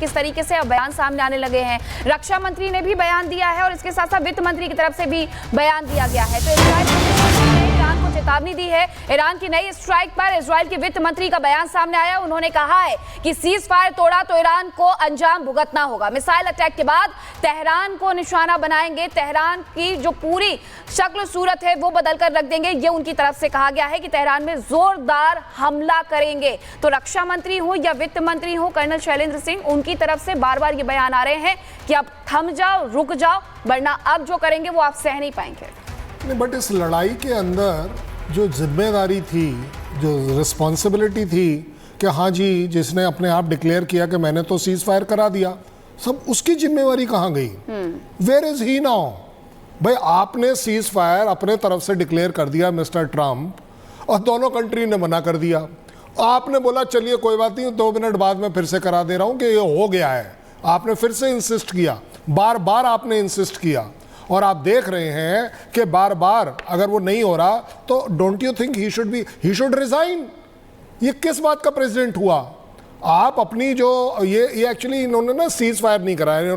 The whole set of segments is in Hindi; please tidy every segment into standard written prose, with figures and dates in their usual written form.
किस तरीके से अब बयान सामने आने लगे हैं। रक्षा मंत्री ने भी बयान दिया है और इसके साथ साथ वित्त मंत्री की तरफ से भी बयान दिया गया है। तो इजराइल ने ईरान को चेतावनी दी है। ईरान की नई स्ट्राइक पर इजराइल के वित्त मंत्री का बयान सामने आया। उन्होंने कहा है कि सीज फायर तोड़ा तो ईरान को अंजाम भुगतना होगा। मिसाइल अटैक के बाद तेहरान को निशाना बनाएंगे, तेहरान की जो पूरी शक्ल सूरत है वो बदल कर रख देंगे। ये उनकी तरफ से कहा गया है कि तेहरान में जोरदार हमला करेंगे। तो रक्षा मंत्री हो या वित्त मंत्री हो, कर्नल शैलेंद्र सिंह, उनकी तरफ से बार बार ये बयान आ रहे हैं कि अब थम जाओ, रुक जाओ, वरना अब जो करेंगे वो आप सह नहीं पाएंगे। बट इस लड़ाई के अंदर जो जिम्मेदारी थी, जो रिस्पॉन्सिबिलिटी थी कि हाँ जी, जिसने अपने आप डिक्लेयर किया कि मैंने तो सीज फायर करा दिया, सब उसकी जिम्मेवारी कहाँ गई? Where is he now? भाई आपने सीज फायर अपने तरफ से डिक्लेयर कर दिया मिस्टर ट्रम्प, और दोनों कंट्री ने मना कर दिया। आपने बोला चलिए कोई बात नहीं, 2 मिनट बाद में फिर से करा दे रहा हूँ कि ये हो गया है। आपने फिर से इंसिस्ट किया, बार बार आपने इंसिस्ट किया, और आप देख रहे हैं कि बार बार अगर वो नहीं हो रहा तो don't you think he should resign? ये किस बात का प्रेसिडेंट हुआ? आप अपनी जो ये एक्चुअली इन्होंने ना सीज फायर नहीं कराया,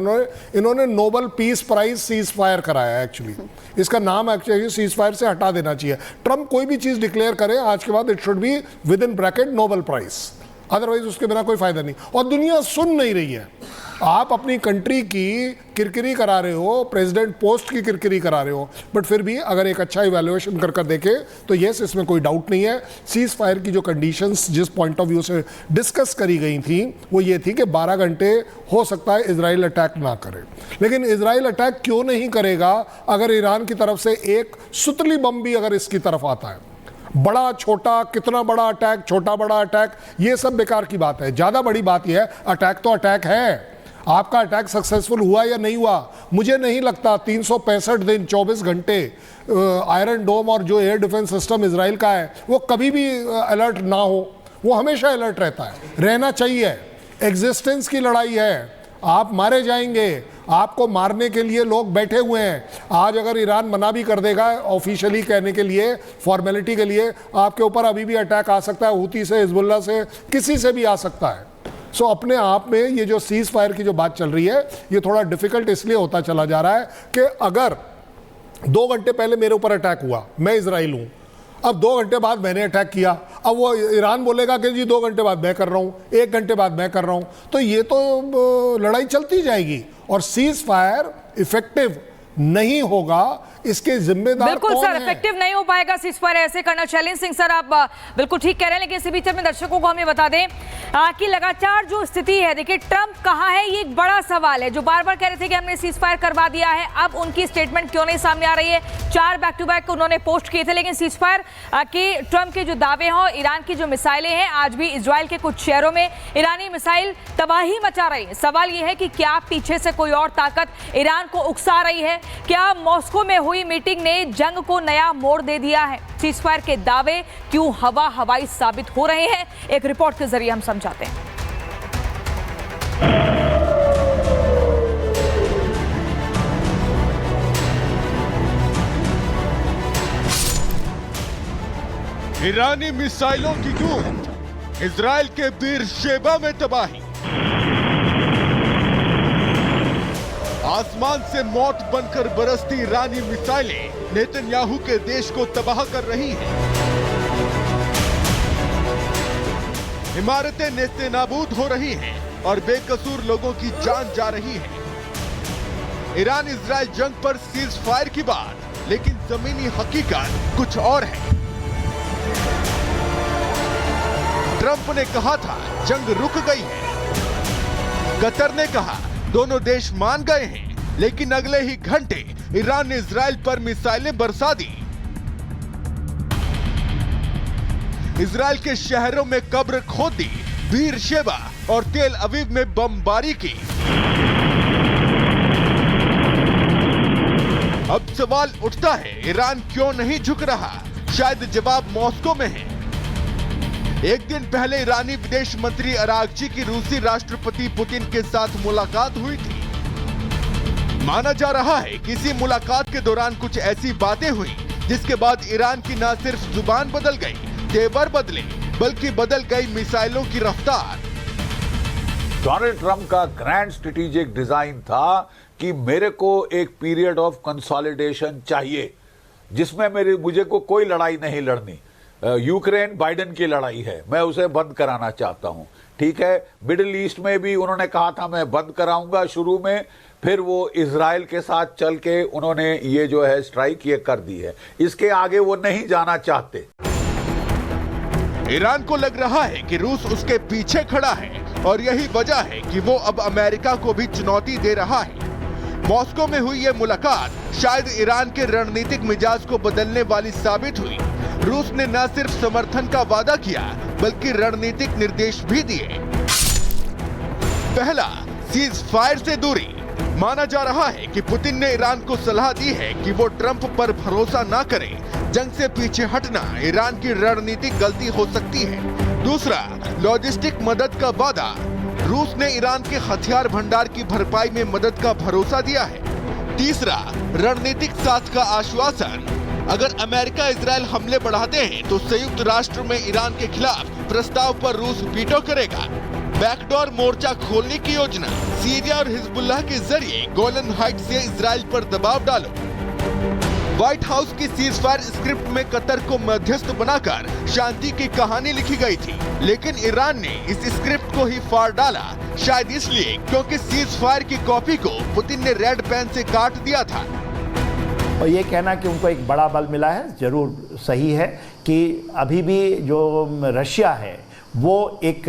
इन्होंने Nobel peace prize ceasefire कराया। एक्चुअली इसका नाम एक्चुअली सीज फायर से हटा देना चाहिए। ट्रम्प कोई भी चीज़ डिक्लेयर करे आज के बाद it should be within bracket Nobel prize, otherwise उसके बिना कोई फायदा नहीं। और दुनिया सुन नहीं रही है। आप अपनी कंट्री की किरकिरी करा रहे हो, प्रेसिडेंट पोस्ट की किरकिरी करा रहे हो, बट फिर भी अगर एक अच्छा इवैल्यूएशन कर देखे तो यस, इसमें कोई डाउट नहीं है। सीज फायर की जो कंडीशंस जिस पॉइंट ऑफ व्यू से डिस्कस करी गई थी वो ये थी कि 12 घंटे हो सकता है इजराइल अटैक ना करे। लेकिन इजराइल अटैक क्यों नहीं करेगा अगर ईरान की तरफ से एक सुतली बम भी अगर इसकी तरफ आता है? बड़ा छोटा, कितना बड़ा अटैक, छोटा बड़ा अटैक, ये सब बेकार की बात है। ज़्यादा बड़ी बात यह है अटैक तो अटैक है। आपका अटैक सक्सेसफुल हुआ या नहीं हुआ, मुझे नहीं लगता 365 दिन 24 घंटे आयरन डोम और जो एयर डिफेंस सिस्टम इजराइल का है वो कभी भी अलर्ट ना हो। वो हमेशा अलर्ट रहता है, रहना चाहिए। एग्जिस्टेंस की लड़ाई है, आप मारे जाएंगे, आपको मारने के लिए लोग बैठे हुए हैं। आज अगर ईरान मना भी कर देगा ऑफिशियली कहने के लिए, फॉर्मेलिटी के लिए, आपके ऊपर अभी भी अटैक आ सकता है, हूती से, हिजबुल्लाह से, किसी से भी आ सकता है। सो अपने आप में ये जो सीज फायर की जो बात चल रही है ये थोड़ा डिफिकल्ट इसलिए होता चला जा रहा है कि अगर 2 घंटे पहले मेरे ऊपर अटैक हुआ, मैं इजराइल हूँ, अब 2 घंटे बाद मैंने अटैक किया, अब वो ईरान बोलेगा कि जी 2 घंटे बाद मैं कर रहा हूँ, 1 घंटे बाद मैं कर रहा हूँ, तो ये तो लड़ाई चलती जाएगी और सीज फायर इफेक्टिव नहीं होगा। इसके जिम्मेदार बिल्कुल कौन सर, है? इफेक्टिव नहीं हो पाएगा सीज फायर ऐसे। कर्नल शैलेंद्र सिंह सर, आप बिल्कुल ठीक कह रहे हैं, लेकिन इसी बीच में दर्शकों को हमें बता दें कि लगातार जो स्थिति है, देखिए ट्रंप कहाँ है ये एक बड़ा सवाल है। जो बार बार कह रहे थे कि हमने सीज फायर करवा दिया है, अब उनकी स्टेटमेंट क्यों नहीं सामने आ रही है? 4 बैक टू बैक उन्होंने पोस्ट किए थे, लेकिन सीज फायर के ट्रंप के जो दावे हैं, ईरान की जो मिसाइलें हैं, आज भी इजराइल के कुछ शहरों में ईरानी मिसाइल तबाही मचा रही है। सवाल ये है कि क्या पीछे से कोई और ताकत ईरान को उकसा रही है? क्या मॉस्को में हुई मीटिंग ने जंग को नया मोड़ दे दिया है? सीज फायर के दावे क्यों हवाई साबित हो रहे हैं, एक रिपोर्ट के जरिए हम समझाते हैं। ईरानी मिसाइलों की गूंज, इजराइल के बीरशेबा में तबाही, आसमान से मौत बनकर बरसती ईरानी मिसाइलें नेतन्याहू के देश को तबाह कर रही हैं। इमारतें नेस्तनाबूद हो रही हैं और बेकसूर लोगों की जान जा रही है। ईरान इजराइल जंग पर सीज फायर की बात, लेकिन जमीनी हकीकत कुछ और है। ट्रंप ने कहा था जंग रुक गई है, कतर ने कहा दोनों देश मान गए हैं, लेकिन अगले ही घंटे ईरान ने इजराइल पर मिसाइलें बरसा दी। इजराइल के शहरों में कब्र खोदी, बीरशेबा और तेल अवीव में बमबारी की। अब सवाल उठता है ईरान क्यों नहीं झुक रहा? शायद जवाब मॉस्को में है। एक दिन पहले ईरानी विदेश मंत्री अरागची की रूसी राष्ट्रपति पुतिन के साथ मुलाकात हुई थी। माना जा रहा है कि इसी मुलाकात के दौरान कुछ ऐसी बातें हुई जिसके बाद ईरान की न सिर्फ जुबान बदल गई, तेवर बदले, बल्कि बदल गई मिसाइलों की रफ्तार। डोनाल्ड ट्रंप का ग्रैंड स्ट्रेटेजिक डिजाइन था कि मेरे को एक पीरियड ऑफ कंसोलिडेशन चाहिए जिसमें मुझे को कोई लड़ाई नहीं लड़नी। यूक्रेन बाइडेन की लड़ाई है, मैं उसे बंद कराना चाहता हूं। ठीक है, मिडिल ईस्ट में भी उन्होंने कहा था मैं बंद कराऊंगा शुरू में, फिर वो इजराइल के साथ चल के उन्होंने ये जो है स्ट्राइक ये कर दी है। इसके आगे वो नहीं जाना चाहते। ईरान को लग रहा है कि रूस उसके पीछे खड़ा है और यही वजह है कि वो अब अमेरिका को भी चुनौती दे रहा है। मॉस्को में हुई ये मुलाकात शायद ईरान के रणनीतिक मिजाज को बदलने वाली साबित हुई। रूस ने न सिर्फ समर्थन का वादा किया बल्कि रणनीतिक निर्देश भी दिए। पहला, सीज फायर से दूरी। माना जा रहा है कि पुतिन ने ईरान को सलाह दी है कि वो ट्रंप पर भरोसा न करे। जंग से पीछे हटना ईरान की रणनीतिक गलती हो सकती है। दूसरा, लॉजिस्टिक मदद का वादा। रूस ने ईरान के हथियार भंडार की भरपाई में मदद का भरोसा दिया है। तीसरा, रणनीतिक साथ का आश्वासन। अगर अमेरिका इजराइल हमले बढ़ाते हैं तो संयुक्त राष्ट्र में ईरान के खिलाफ प्रस्ताव पर रूस वीटो करेगा। बैकडोर मोर्चा खोलने की योजना। सीरिया और हिजबुल्लाह के जरिए गोलन हाइट से इजराइल पर दबाव डालो। व्हाइट हाउस की सीज फायर स्क्रिप्ट में कतर को मध्यस्थ बनाकर शांति की कहानी लिखी गई थी, लेकिन ईरान ने इस स्क्रिप्ट को ही फाड़ डाला, शायद इसलिए क्योंकि सीज फायर की कॉपी को पुतिन ने रेड पेन से काट दिया था। और ये कहना कि उनको एक बड़ा बल मिला है जरूर सही है कि अभी भी जो रशिया है वो एक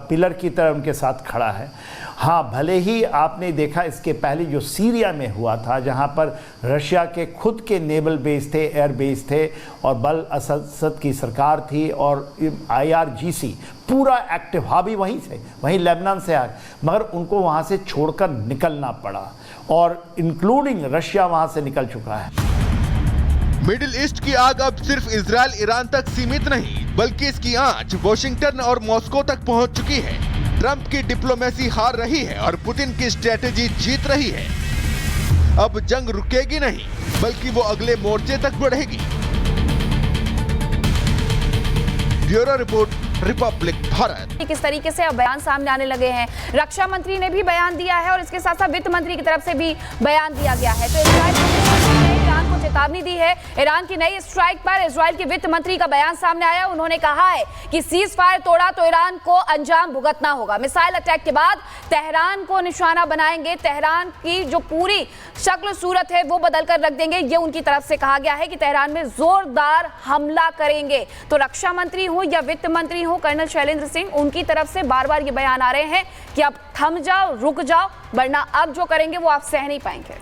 पिलर की तरह उनके साथ खड़ा है। हाँ, भले ही आपने देखा इसके पहले जो सीरिया में हुआ था जहाँ पर रशिया के खुद के नेवल बेस थे, एयर बेस थे और बल असद की सरकार थी और IRGC पूरा एक्टिव, हाँ भी वहीं से, वहीं लेबनान से आए, मगर उनको वहाँ से छोड़कर निकलना पड़ा और इंक्लूडिंग रशिया वहाँ से निकल चुका है। मिडिल ईस्ट की आग अब सिर्फ इजराइल ईरान तक सीमित नहीं बल्कि इसकी आंच वॉशिंगटन और मॉस्को तक पहुंच चुकी है। ट्रंप की डिप्लोमेसी हार रही है और पुतिन की स्ट्रेटेजी जीत रही है। अब जंग रुकेगी नहीं बल्कि वो अगले मोर्चे तक बढ़ेगी। Bureau report, Republic Bharat. किस तरीके से अब बयान सामने आने लगे हैं। रक्षा मंत्री ने भी बयान दिया है और इसके साथ साथ वित्त मंत्री की तरफ से भी बयान दिया गया है। तो इजराइल ने ईरान को चेतावनी दी है। ईरान की नई स्ट्राइक पर इजराइल के वित्त मंत्री का बयान सामने आया। उन्होंने कहा है कि सीज फायर तोड़ा तो ईरान को अंजाम भुगतना होगा। मिसाइल अटैक के बाद तेहरान को निशाना बनाएंगे। तेहरान की जो पूरी शक्ल सूरत है वो बदल कर रख देंगे। ये उनकी तरफ से कहा गया है कि तेहरान में जोरदार हमला करेंगे। तो रक्षा मंत्री हो या वित्त मंत्री हो, कर्नल शैलेंद्र सिंह, उनकी तरफ से बार बार ये बयान आ रहे हैं कि अब थम जाओ, रुक जाओ, वरना अब जो करेंगे वो आप सह नहीं पाएंगे।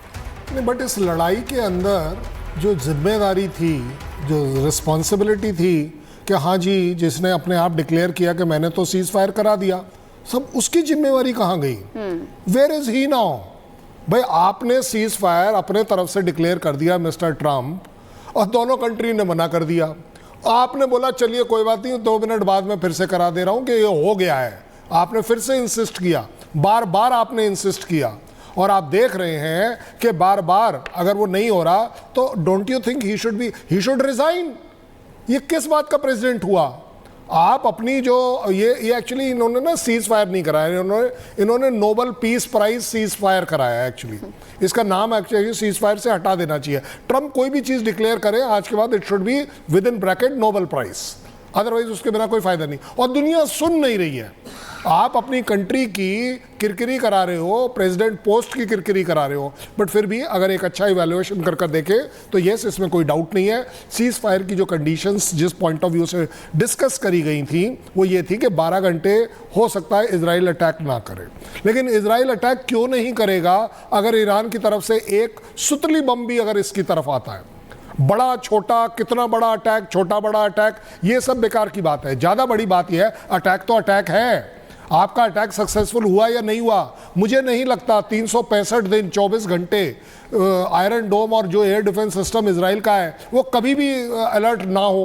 नहीं, बट इस लड़ाई के अंदर जो जिम्मेदारी थी, जो रिस्पॉन्सिबिलिटी थी कि हाँ जी, जिसने अपने आप डिक्लेयर किया कि मैंने तो सीज फायर करा दिया, सब उसकी जिम्मेवारी कहाँ गई? Where is he now? भाई, आपने सीज फायर अपने तरफ से डिक्लेयर कर दिया मिस्टर ट्रंप, और दोनों कंट्री ने मना कर दिया। आपने बोला चलिए कोई बात नहीं, 2 मिनट बाद में फिर से करा दे रहा हूं कि ये हो गया है। आपने फिर से इंसिस्ट किया, बार बार आपने इंसिस्ट किया, और आप देख रहे हैं कि बार बार अगर वो नहीं हो रहा तो don't you think he should resign? ये किस बात का प्रेसिडेंट हुआ? आप अपनी जो ये एक्चुअली इन्होंने ना सीज फायर नहीं कराया, इन्होंने Nobel peace prize ceasefire कराया। एक्चुअली इसका नाम एक्चुअली सीज फायर से हटा देना चाहिए। ट्रंप कोई भी चीज़ डिक्लेयर करे आज के बाद it should be within bracket Nobel prize, otherwise उसके बिना कोई फायदा नहीं। और दुनिया सुन नहीं रही है। आप अपनी कंट्री की किरकिरी करा रहे हो, प्रेसिडेंट पोस्ट की किरकिरी करा रहे हो, बट फिर भी अगर एक अच्छा इवैल्यूएशन कर देखे तो यस, इसमें कोई डाउट नहीं है। सीज फायर की जो कंडीशंस जिस पॉइंट ऑफ व्यू से डिस्कस करी गई थी वो ये थी कि 12 घंटे हो सकता है इजराइल अटैक ना करे। लेकिन इजराइल अटैक क्यों नहीं करेगा अगर ईरान की तरफ से एक सुतली बम भी अगर इसकी तरफ आता है? बड़ा छोटा, कितना बड़ा अटैक, छोटा बड़ा अटैक, ये सब बेकार की बात है। ज़्यादा बड़ी बात यह है अटैक तो अटैक है। आपका अटैक सक्सेसफुल हुआ या नहीं हुआ, मुझे नहीं लगता 365 दिन 24 घंटे आयरन डोम और जो एयर डिफेंस सिस्टम इजराइल का है वो कभी भी अलर्ट ना हो।